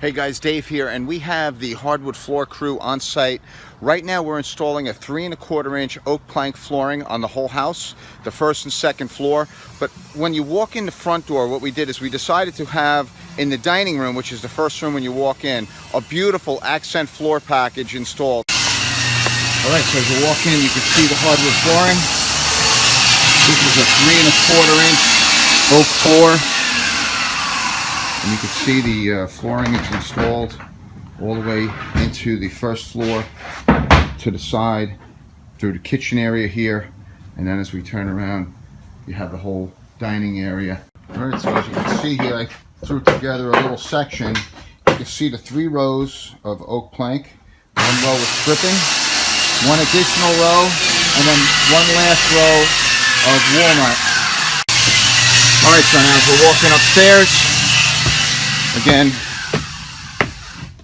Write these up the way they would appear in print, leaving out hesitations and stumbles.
Hey guys, Dave here, and we have the hardwood floor crew on site. Right now we're installing a 3¼ inch oak plank flooring on the whole house, the first and second floor. But when you walk in the front door, what we did is we decided to have in the dining room, which is the first room when you walk in, a beautiful accent floor package installed. Alright, so as you walk in, you can see the hardwood flooring. This is a 3¼ inch oak floor. And you can see the flooring is installed all the way into the first floor, to the side, through the kitchen area here, and then as we turn around, you have the whole dining area. Alright, so as you can see here, I threw together a little section. You can see the 3 rows of oak plank, 1 row with stripping, 1 additional row, and then 1 last row of walnut. Alright, so now as we're walking upstairs, again,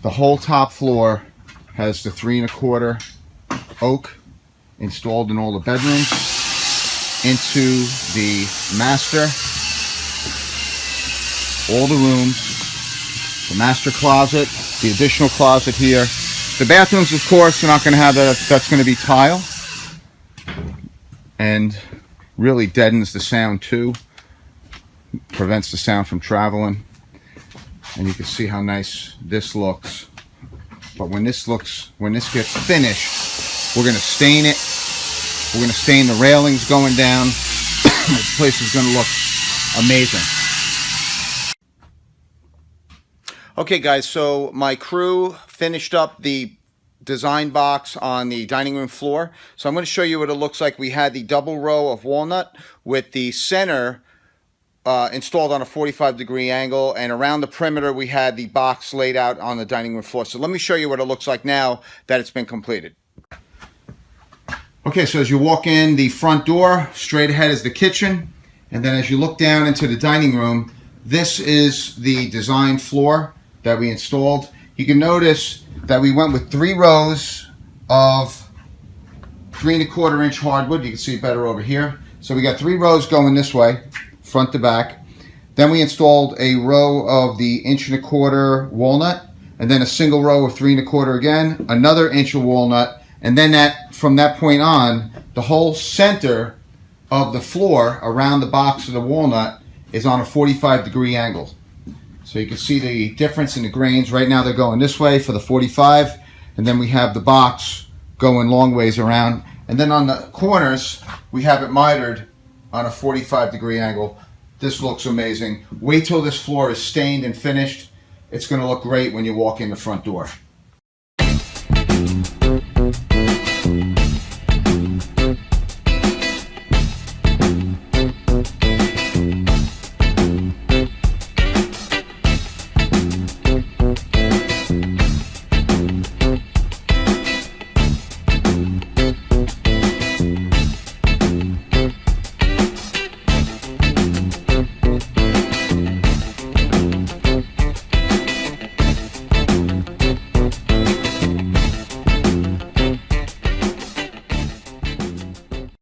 the whole top floor has the 3¼ oak installed in all the bedrooms, into the master, all the rooms, the master closet, the additional closet here. The bathrooms, of course, are not going to have that. That's going to be tile, and really deadens the sound too, prevents the sound from traveling. And you can see how nice this looks. But when this gets finished, we're going to stain it. We're going to stain the railings going down. This place is going to look amazing. Okay guys, so my crew finished up the design box on the dining room floor. So I'm going to show you what it looks like. We had the double row of walnut with the center installed on a 45-degree angle, and around the perimeter we had the box laid out on the dining room floor. So let me show you what it looks like now that it's been completed. Okay, so as you walk in the front door, straight ahead is the kitchen, and then as you look down into the dining room, this is the design floor that we installed. You can notice that we went with 3 rows of 3¼ inch hardwood. You can see it better over here. So we got 3 rows going this way, front to back. Then we installed a row of the 1¼ inch walnut, and then a single row of 3¼ again, another inch of walnut, and then from that point on, the whole center of the floor around the box of the walnut is on a 45-degree angle. So you can see the difference in the grains. Right now they're going this way for the 45, and then we have the box going long ways around. And then on the corners, we have it mitered on a 45-degree angle. This looks amazing. Wait till this floor is stained and finished. It's going to look great when you walk in the front door.